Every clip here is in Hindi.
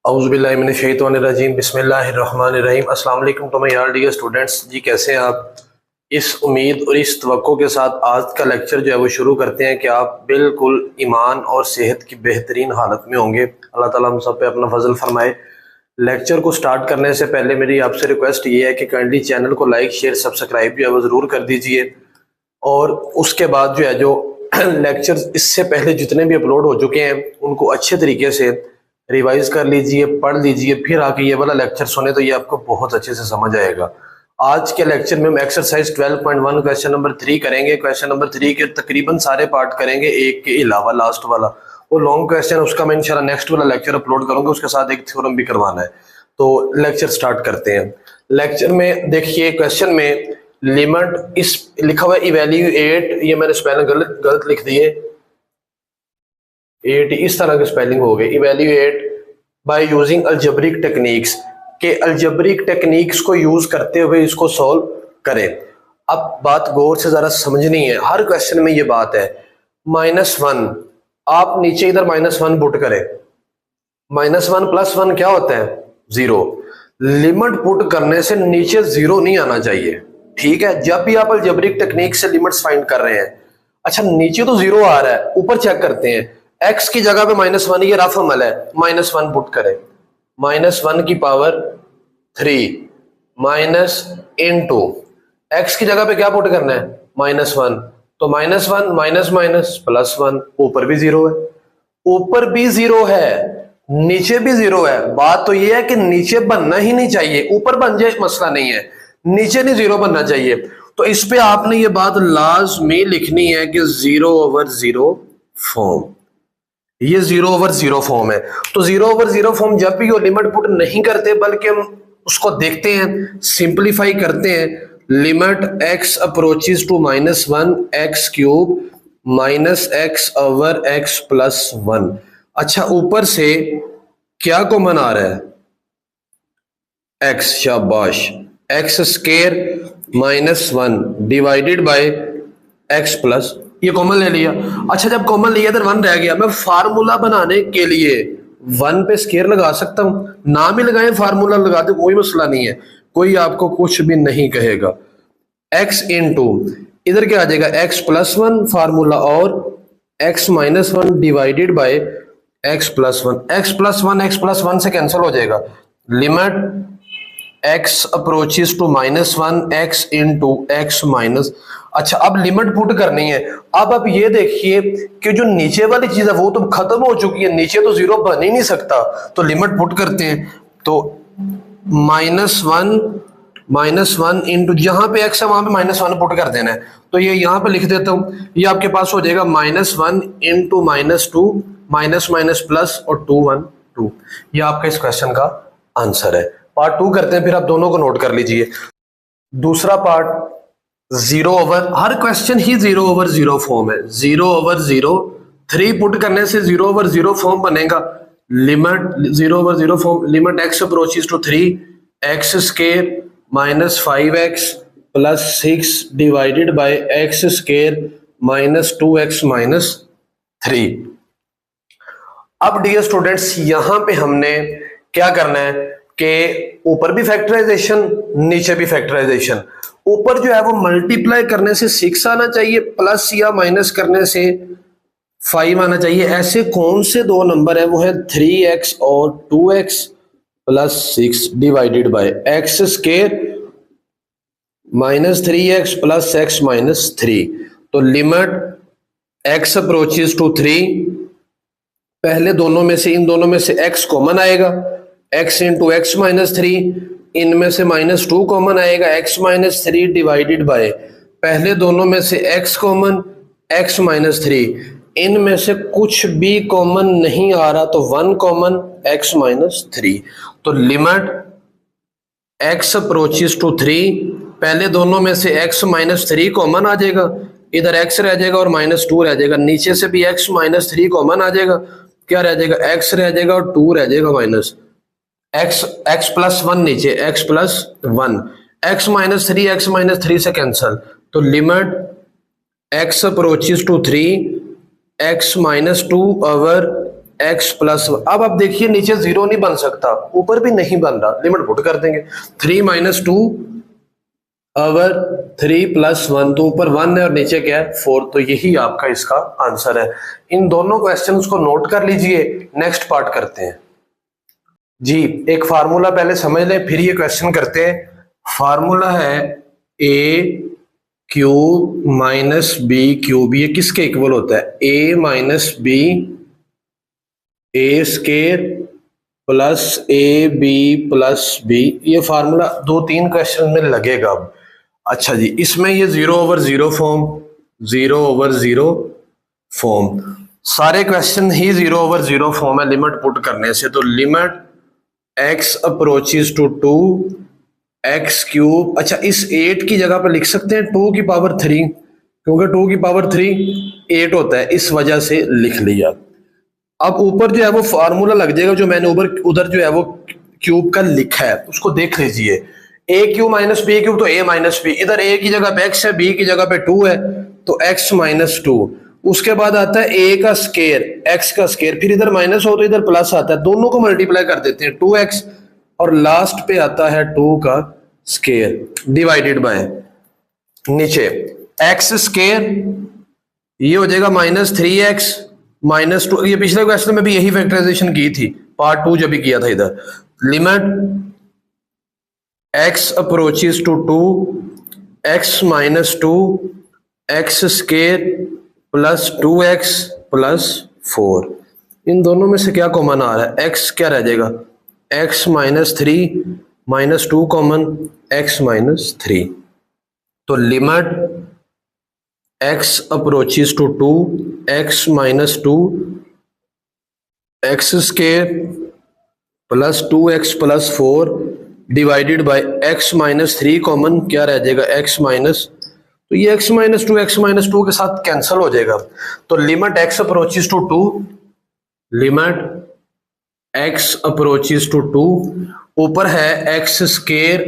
औज़ुबिल्लाहिमिनश्शैतानिर्रजीम बिस्मिल्लाहिर्रहमानिर्रहीम। अस्सलाम वालेकुम टू माय डियर स्टूडेंट्स। जी कैसे हैं आप? इस उम्मीद और इस तवक्को के साथ आज का लेक्चर जो है वो शुरू करते हैं कि आप बिल्कुल ईमान और सेहत की बेहतरीन हालत में होंगे। अल्लाह ताला हम सब पे अपना फजल फरमाए। लेक्चर को स्टार्ट करने से पहले मेरी आपसे रिक्वेस्ट ये है कि काइंडली चैनल को लाइक शेयर सब्सक्राइब जो है वो ज़रूर कर दीजिए। और उसके बाद जो है जो लेक्चर इससे पहले जितने भी अपलोड हो चुके हैं उनको अच्छे तरीके से रिवाइज कर लीजिए, पढ़ लीजिए, फिर आके ये वाला लेक्चर सुने तो ये आपको बहुत अच्छे से समझ आएगा। आज के लेक्चर में हम एक्सरसाइज 12.1 क्वेश्चन नंबर 3 करेंगे। क्वेश्चन नंबर 3 के तकरीबन सारे पार्ट करेंगे, एक के अलावा लास्ट वाला वो लॉन्ग क्वेश्चन उसका मैं इंशाल्लाह नेक्स्ट वाला लेक्चर अपलोड करूंगा, उसके साथ एक थ्योरम भी करवाना है। तो लेक्चर स्टार्ट करते हैं। लेक्चर में देखिए क्वेश्चन में लिमिट इस लिखा हुआ इवेल्यूएट, ये मैंने स्पेलिंग गलत लिख दिए, 8 इस तरह के स्पेलिंग हो गए। Evaluate by using algebraic techniques के अलजेब्रिक टेक्निक्स को यूज करते हुए इसको सॉल्व करें। अब बात गौर से जरा समझनी है, हर क्वेश्चन में ये बात है। -1 आप नीचे इधर -1 पुट करें, -1 + 1 क्या होता है 0। लिमिट पुट करने से नीचे 0 नहीं आना चाहिए, ठीक है। जब भी आप अलजेब्रिक टेक्निक से लिमिट्स फाइंड कर रहे हैं, अच्छा नीचे तो 0 आ रहा है, ऊपर चेक करते हैं x की जगह पे -1, ये रफ अमल है। -1 पुट करें, -1 की पावर 3 माइनस इनटू x की जगह पे क्या पुट करना है -1, तो -1 माइनस माइनस +1, ऊपर भी 0 है, ऊपर भी 0 है, नीचे भी 0 है। बात तो ये है कि नीचे बनना ही नहीं चाहिए, ऊपर बन जाए मसला नहीं है, नीचे नहीं 0 बनना चाहिए। तो इस पे आपने ये बात लाजमी लिखनी है कि 0/0 फॉर्म, ये 0/0 फॉर्म है। तो 0/0 फॉर्म जब भी वो लिमिट पुट नहीं करते बल्कि हम उसको देखते हैं, सिंपलीफाई करते हैं। Limit x approaches to -1 x³ -x/x + 1। अच्छा ऊपर से क्या कॉमन आ रहा है x, शाबाश, x² -1 डिवाइडेड बाय x+, ये कॉमन ले लिया। अच्छा जब कॉमन लिया इधर 1 रह गया, मैं फार्मूला बनाने के लिए 1 पे स्केयर लगा सकता हूं, नाम ही लगाएं फार्मूला लगा दे, कोई मसला नहीं है, कोई आपको कुछ भी नहीं कहेगा। x इंटू इधर क्या आ जाएगा x+1 फार्मूला और x - 1 divided bye x+1, x+1 से कैंसिल हो जाएगा। Limit x approaches to -1 x into x-। अच्छा अब लिमिट पुट करनी है। अब आप ये देखिए कि जो नीचे वाली चीज है वो तो खत्म हो चुकी है, नीचे तो 0 बन ही नहीं सकता, तो लिमिट पुट करते हैं। तो -1 इंटू जहां पे x है वहां पे -1 पुट कर देना है। तो ये यहां पे लिख देता हूं, ये आपके पास हो जाएगा -1 इंटू -2 माइनस माइनस प्लस और 2 1 2। ये आपका इस क्वेश्चन का आंसर है। पार्ट 2 करते हैं, फिर आप दोनों को नोट कर लीजिए। दूसरा पार्ट 0/, हर क्वेश्चन ही 0/0 फॉर्म है। 0/0 3 पुट करने से 0/0 फॉर्म बनेगा। Limit 0/0 form, limit x approaches to 3 x² -5x + 6 divided by x² -2x - 3। अब डियर स्टूडेंट्स यहां पे हमने क्या करना है कि ऊपर भी फैक्टराइजेशन नीचे भी फैक्टराइजेशन। ऊपर जो है वो मल्टीप्लाई करने से 6 आना चाहिए, प्लस या माइनस करने से 5 आना चाहिए। ऐसे कौन से दो नंबर है, वो है 3x और 2x + 6 divided by x² -3x + x - 3। तो लिमिट x अप्रोचेस टू 3, पहले दोनों में से, इन दोनों में से x कॉमन आएगा, x इंटू x - 3, इनमें से -2 कॉमन आएगा, x - 3 डिवाइडेड बाय, पहले दोनों में से x कॉमन, x - 3, इनमें से कुछ भी कॉमन नहीं आ रहा तो 1 कॉमन, x - 3। तो लिमिट x अप्रोचेस टू 3, पहले दोनों में से x - 3 कॉमन आ जाएगा, इधर x रह जाएगा और -2 रह जाएगा, नीचे से भी x - 3 कॉमन आ जाएगा, क्या रह जाएगा x रह जाएगा और 2 रह जाएगा माइनस x + 1 नीचे x + 1, x - 3 x - 3 से कैंसल। तो limit x approaches to 3 x - 2 over x plus, अब आप देखिए नीचे जीरो नहीं बन सकता, ऊपर भी नहीं बन रहा, लिमिट पुट कर देंगे 3 माइनस टू अवर 3 प्लस 1, तो ऊपर 1 है और नीचे क्या है 4, तो यही आपका इसका आंसर है। इन दोनों क्वेश्चंस को नोट कर लीजिए, नेक्स्ट पार्ट करते हैं जी। एक फार्मूला पहले समझ लें फिर ये क्वेश्चन करते हैं। फार्मूला है a cube minus b cube, ये किसके इक्वल होता है, a minus b a square plus a b plus b. ये फार्मूला 2-3 क्वेश्चन में लगेगा अब। अच्छा जी, इसमें ये 0 ओवर 0 फॉर्म, 0 ओवर 0 फॉर्म, सारे क्वेश्चन ही 0 ओवर 0 फॉर्म है लिमिट पुट करने से। तो limit x approaches to 2 x cube, अच्छा इस 8 की जगह पर लिख सकते हैं 2 की पावर 3, क्योंकि 2 की पावर 3 8 होता है, इस वजह से लिख लिया। अब ऊपर जो है वो फार्मूला लग जाएगा जो मैंने उधर जो है वो क्यूब का लिखा है, उसको देख लीजिए। ए क्यूब माइनस बी क्यूब, तो ए माइनस बी, इधर ए की जगह पे x है, बी की जगह पे 2 है, तो x माइनस 2। उसके बाद आता है a का स्केयर, x का स्केयर, फिर इधर माइनस हो तो इधर प्लस आता है, दोनों को मल्टीप्लाई कर देते हैं 2x, और लास्ट पे आता है 2 का स्केयर डिवाइडेड बाय नीचे x स्केयर, ये हो जाएगा माइनस 3x माइनस 2। ये पिछले क्वेश्चन में भी यही फैक्टराइजेशन की थी, पार्ट 2 जब भी किया था इधर। Limit x approaches to 2 x minus 2 x square plus 2x plus 4, इन दोनों में से क्या कॉमन आ रहा है, x क्या रह जाएगा, x minus 3 minus 2 common, x minus 3। तो limit x approaches to 2 x minus 2 x square plus 2x plus 4 divided by x minus 3 common, क्या रह जाएगा x माइनस, तो ये x माइनस 2 के साथ कैंसिल हो जाएगा। तो limit x approaches to 2, limit x approaches to 2, ऊपर है x square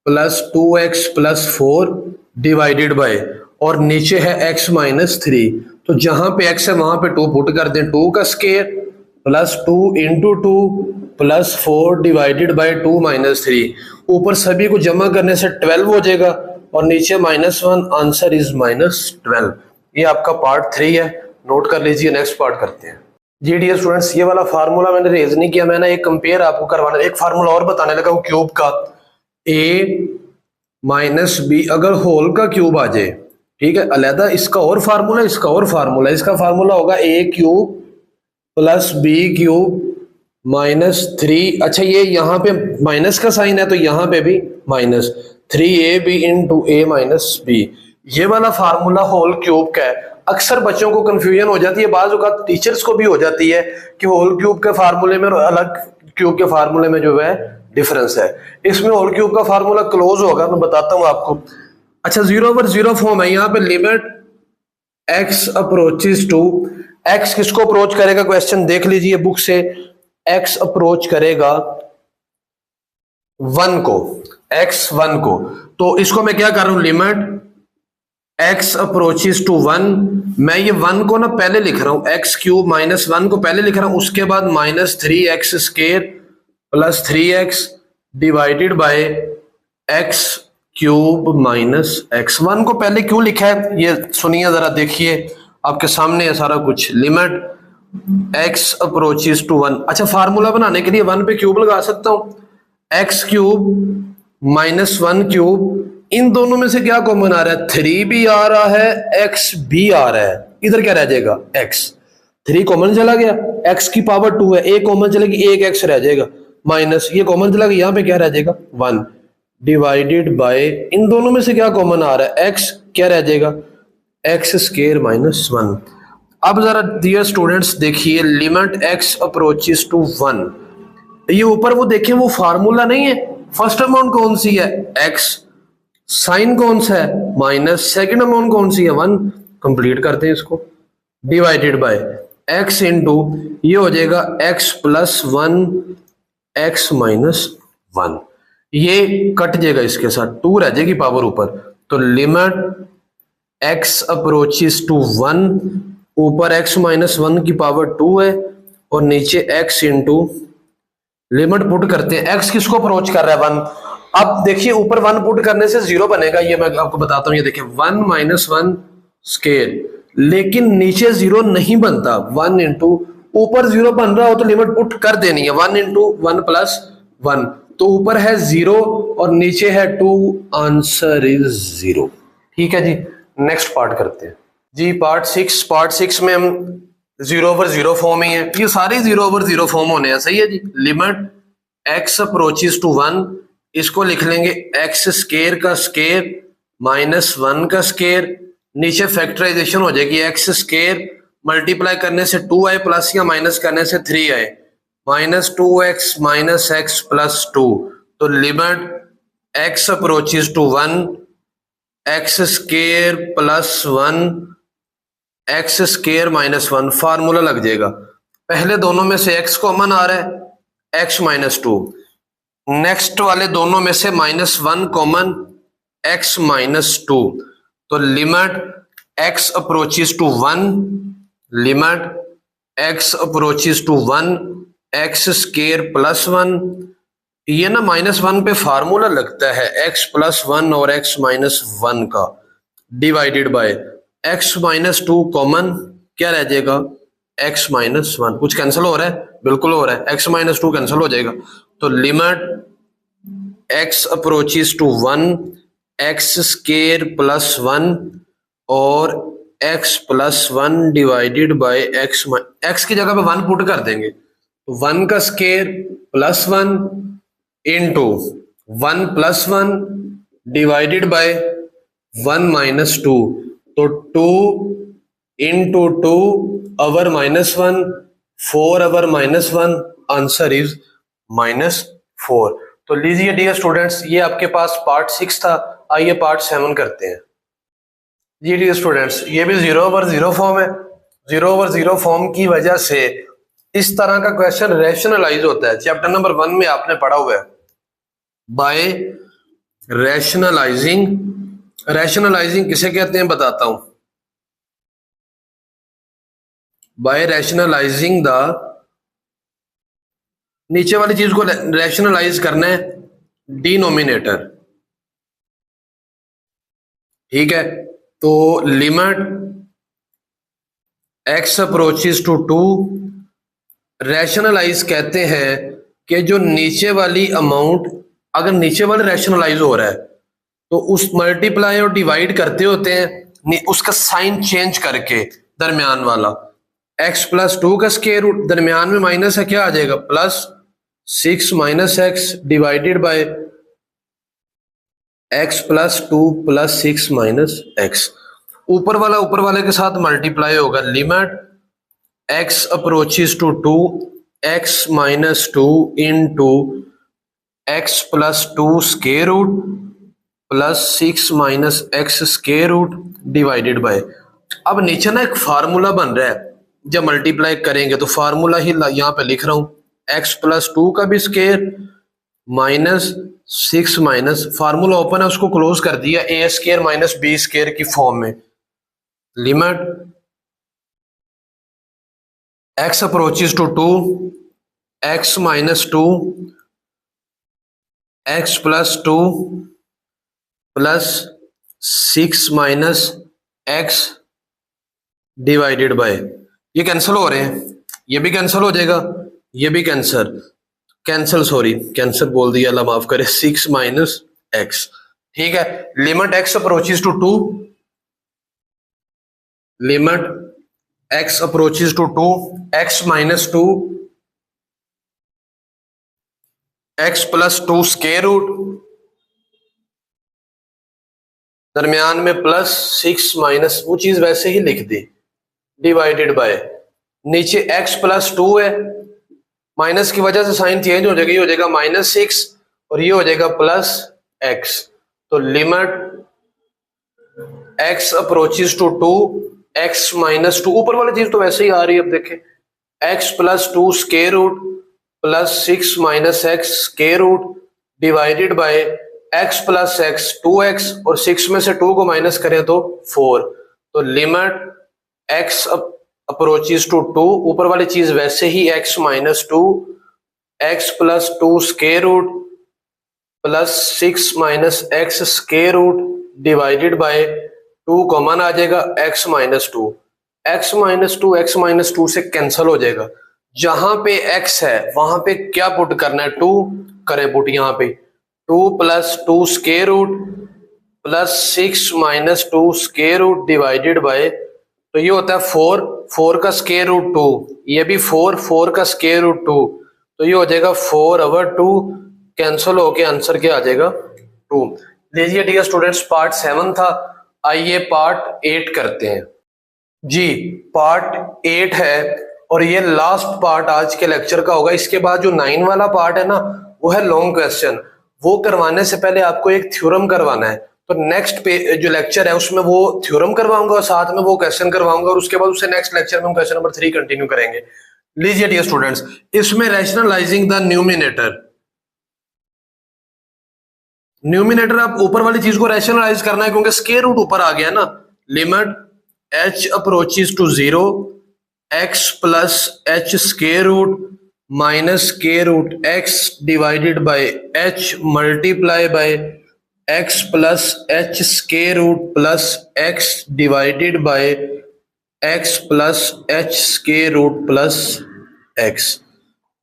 plus 2x plus 4 divided by, और नीचे है x माइनस 3, तो जहां पे x है वहां पे 2 पुट कर दें, 2 का square plus 2 into 2 plus 4 divided by 2 minus 3, ऊपर सभी को जमा करने से 12 हो जाएगा, और नीचे -1, आंसर इज -12। ये आपका पार्ट 3 है, नोट कर लीजिए, नेक्स्ट पार्ट करते हैं जी। डियर स्टूडेंट्स, ये वाला फार्मूला मैंने रेज नहीं किया, मैंने एक कंपेयर आपको करवाना, एक फार्मूला और बताने लगा हूं क्यूब का, a माइनस बी अगर होल का क्यूब आ जाए, ठीक है, अलहदा इसका और फार्मूला, इसका और फार्मूला, इसका फार्मूला होगा a cube plus b cube minus 3, अच्छा ये यहाँ पे माइनस का साइन है तो यहाँ पे भी minus 3ab into a minus b. ये वाला फार्मूला होल क्यूब का है। अक्सर बच्चों को कंफ्यूजन हो जाती है, बाज़ औक़ात टीचर्स को भी हो जाती है कि होल क्यूब के फार्मूले में और अलग क्यूब के फार्मूले में जो है डिफरेंस है। इसमें होल क्यूब का फार्मूला क्लोज होगा, मैं बताता हूँ आपको। अच्छा 0 ओवर 0 फॉर्म है, यहाँ पे limit x approaches to, x किसको अप्रोच करेगा, क्वेश्चन देख लीजिए बुक से, x अप्रोच करेगा 1 को, x 1 को, तो इसको मैं क्या कर रहा हूं, लिमिट x अप्रोचेस टू 1, मैं ये 1 को ना पहले लिख रहा हूं, x क्यूब माइनस 1 को पहले लिख रहा हूं, उसके बाद minus 3x square plus 3x divided by x cube minus x। 1 को पहले क्यों लिखा है ये सुनिए जरा, देखिए आपके सामने है सारा कुछ। लिमिट x अप्रोचेस टू 1, अच्छा फार्मूला बनाने के लिए 1 पे क्यूब लगा सकता हूं, x क्यूब माइनस 1 क्यूब, इन दोनों में से क्या कॉमन आ रहा है, 3 भी आ रहा है, x भी आ रहा है, इधर क्या रह जाएगा x, 3 कॉमन चला गया, x की पावर 2 है, a कॉमन चलेगी, एक x रह जाएगा, माइनस ये कॉमन चला गया, यहाँ पे क्या रह जाएगा 1 डिवाइडेड बाय, इन दोनों में से क्या कॉमन आ रहा है, x क्या रह जाएगा, x स्केयर माइनस 1। अब जरा डियर स्टूडेंट्स देखिए, लिमिट x अप्रोचेस टू 1, ये ऊपर वो देखें वो फार्मूला नहीं है, फर्स्ट अमाउंट कौन सी है x, साइन कौन सा है माइनस, सेकंड अमाउंट कौन सी है 1, कंप्लीट करते हैं इसको, डिवाइडेड बाय x इंटू ये हो जाएगा x प्लस 1 x माइनस 1, ये कट जाएगा इसके साथ, 2 रह जाएगी पावर ऊपर, तो लिमिट x अप्रोचेस टू 1, ऊपर x माइनस 1 की पावर 2 है, और नीचे x इंटू लिमिट पुट करते हैं। x किसको अप्रोच कर रहा है 1। अब देखिए ऊपर 1 पुट करने से 0 बनेगा, ये मैं आपको बताता हूं। ये देखिए 1 माइनस 1 स्केयर, लेकिन नीचे 0 नहीं बनता। 1 इंटू ऊपर 0 बन रहा हो तो लिमिट पुट कर देनी है। 1 इंटू 1 प्लस 1, तो ऊपर है 0 और नीचे है 2, आंसर इज 0। ठीक है जी, नेक्स्ट पार्ट करते हैं जी। पार्ट 6 में हम 0 ओवर 0 फॉर्म ही है, ये सारे 0 ओवर 0 फॉर्म होने हैं। सही है जी। लिमिट x अप्रोचेस टू 1, इसको लिख लेंगे x स्केयर का स्केयर माइनस 1 का स्केयर, नीचे फैक्टराइजेशन हो जाएगी x स्केयर मल्टीप्लाई करने से 2i प्लस या माइनस करने से 3i minus 2x minus x plus 2। तो limit x approaches to 1 x square plus 1 x square minus 1, formula लग जाएगा। पहले दोनों में से x कॉमन आ रहा है, x माइनस 2। नेक्स्ट वाले दोनों में से माइनस 1 कॉमन, x माइनस 2। तो limit x approaches to 1, limit x approaches to 1 x square plus 1, ये ना माइनस 1 पे फार्मूला लगता है x प्लस 1 और x माइनस 1 का, divided by x minus 2 common, क्या रह जाएगा x माइनस 1। कुछ कैंसिल हो रहा है? बिल्कुल हो रहा है, x माइनस 2 कैंसिल हो जाएगा। तो limit x approaches to 1 x square plus 1 और x plus 1 divided by x की जगह पे 1 पुट कर देंगे, तो 1 का square plus 1 into 1 plus 1 divided bye 1 minus 2। तो 2 into 2 our minus 1, 4 our minus 1, answer is -4। तो लीजिए डियर स्टूडेंट्स, ये आपके पास पार्ट 6 था। आइए पार्ट 7 करते हैं जी। डियर स्टूडेंट्स, ये भी 0 ओवर 0 फॉर्म है। 0 ओवर 0 फॉर्म की वजह से इस तरह का क्वेश्चन रैशनलाइज होता है। चैप्टर नंबर 1 में आपने पढ़ा हुआ है बाय रैशनलाइजिंग। रैशनलाइजिंग किसे कहते हैं बताता हूं। बाय रैशनलाइजिंग द, नीचे वाली चीज को रैशनलाइज करना है, डिनोमिनेटर। ठीक है, तो limit x approaches to 2, rationalise कहते हैं कि जो नीचे वाली अमाउंट, अगर नीचे वाला रैशनलाइज हो रहा है तो उस मल्टीप्लाई और डिवाइड करते होते हैं, उसका साइन चेंज करके दरमियान वाला। x प्लस 2 का स्क्वायर रूट, दरमियान में माइनस है, क्या आ जाएगा plus 6 minus x divided by x plus 2 plus 6 minus x। ऊपर वाले के साथ मल्टीप्लाई होगा। Limit x approaches to 2 x minus 2 into x plus 2 square root plus 6 minus x square root divided by. अब नीचे ना एक फार्मूला बन रहा है, जब मल्टीप्लाई करेंगे तो फार्मूला ही यहाँ पे लिख रहा हूं, x प्लस 2 का भी square minus 6 minus, formula open है उसको क्लोज कर दिया, a square minus b square की फॉर्म में। Limit x approaches to 2 x minus 2 x plus 2 plus 6 minus x divided by, ये कैंसिल हो रहे हैं, ये भी कैंसिल हो जाएगा, ये भी कैंसिल बोल दिया, अल्लाह माफ करे, 6 माइनस x। ठीक है, limit x approaches to 2, limit x approaches to 2 x minus 2 x plus 2 square root, दरमियान में प्लस 6 माइनस, वो चीज वैसे ही लिख दी, डिवाइडेड बाय, नीचे x प्लस 2 है, माइनस की वजह से साइन चेंज हो जाएगा, ये हो जाएगा -6 और ये हो जाएगा प्लस x। तो limit x approaches to 2 x minus 2, ऊपर वाली चीज तो वैसे ही आ रही है, अब देखें x plus 2 square root plus 6 minus x square root divided by x plus x 2x, और 6 में से 2 को माइनस करें तो 4। तो लिमिट x अप्रोचेस टू 2, ऊपर वाली चीज वैसे ही x minus 2, x plus 2 square root plus 6 minus x square root divided by 2 common आ जाएगा, x minus 2, x minus 2 x minus 2 से कैंसिल हो जाएगा। जहां पे x है वहां पे क्या पुट करना है, 2 करें पुट, यहाँ पे 2 plus 2 square root plus 6 minus 2 square root divided by, तो ये होता है 4, 4 का स्क्वायर रूट 2, ये भी 4, 4 का स्क्वायर रूट 2, तो ये हो जाएगा 4/2, कैंसिल होके आंसर क्या आ जाएगा 2। लीजिए डियर स्टूडेंट्स, पार्ट 7 था, आइए पार्ट 8 करते हैं जी। पार्ट 8 है और ये लास्ट पार्ट आज के लेक्चर का होगा। इसके बाद जो 9 वाला पार्ट है ना, वो है लॉन्ग क्वेश्चन। वो करवाने से पहले आपको एक थ्योरम करवाना है, तो नेक्स्ट पे जो लेक्चर है उसमें वो थ्योरम करवाऊंगा और साथ में वो क्वेश्चन करवाऊंगा, और उसके बाद उससे नेक्स्ट लेक्चर में हम क्वेश्चन नंबर 3 कंटिन्यू करेंगे। लीजिए डियर स्टूडेंट्स, इसमें रैशनलाइजिंग द न्यूमिनेटर, न्यूमिनेटर आप ऊपर वाली चीज को रैशनलाइज करना है क्योंकि स्क्वायर रूट ऊपर आ गया ना। Limit h approaches to 0, x plus h square root minus square root x divided by h multiply by x plus h square root plus x divided by x plus h square root plus x।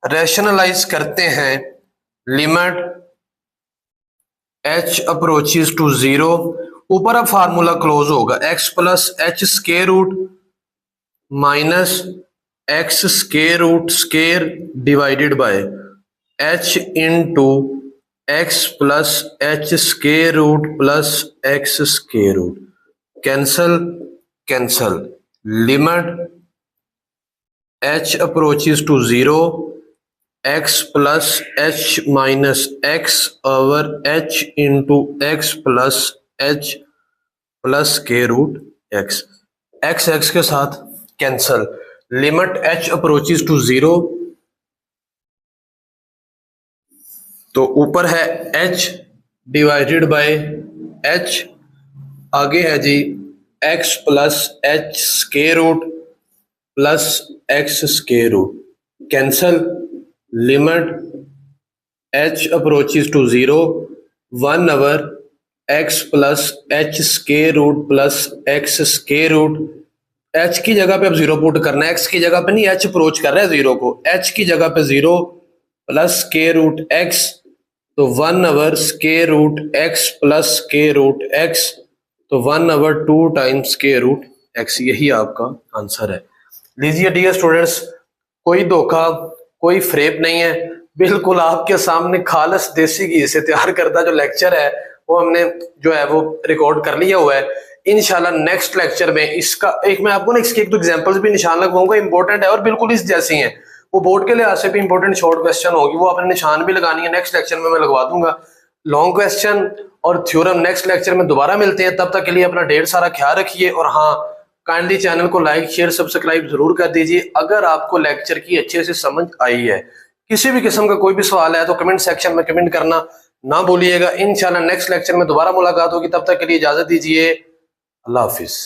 Rationalise करते हैं, लिमिट h अप्रोचेस टू 0, ऊपर अब फार्मूला क्लोज होगा, x plus h square root minus x square root square divided by h into x plus h square root plus x square root, cancel cancel, limit h approaches to 0, x plus h minus x over h into x plus h plus square root x, x x के साथ cancel, limit h approaches to 0, तो ऊपर है h डिवाइडेड बाय h, आगे है जी x plus h square root plus x square root, cancel, limit h approaches to 0, 1 over x plus h square root plus x square root, h की जगह पे अब 0 पुट करना है, x की जगह पे नहीं, h अप्रोच कर रहा है 0 को, h की जगह पे 0 प्लस स्क्वायर रूट x, तो 1 over square root x plus square root x, तो 1 over 2 times square root x, यही आपका आंसर है। लीजिए डियर स्टूडेंट्स, कोई धोखा कोई फ्रेब नहीं है, बिल्कुल आपके सामने खालस देसी घी से तैयार करता जो लेक्चर है वो हमने जो है वो रिकॉर्ड कर लिया हुआ है। इंशाल्लाह नेक्स्ट लेक्चर में इसका एक मैं आपको ना इसके एक दो एग्जांपल्स भी निशान लगवाऊंगा, इंपॉर्टेंट है और बिल्कुल इस जैसी हैं, वो बोर्ड के लिहाज से भी इंपॉर्टेंट शॉर्ट क्वेश्चन होगी, वो आपने निशान भी लगानी है, नेक्स्ट लेक्चर में मैं लगवा दूंगा। लॉन्ग क्वेश्चन और थ्योरम नेक्स्ट लेक्चर में दोबारा मिलते हैं, तब तक के लिए अपना ढेर सारा ख्याल रखिए, और हाँ काइंडली चैनल को लाइक शेयर सब्सक्राइब जरूर कर दीजिए। अगर आपको लेक्चर की अच्छे से समझ आई है, किसी भी किस्म का कोई भी सवाल है तो कमेंट सेक्शन में कमेंट करना ना भूलिएगा। इंशाल्लाह नेक्स्ट लेक्चर में दोबारा मुलाकात होगी, तब तक के लिए इजाजत दीजिए, अल्लाह हाफिज।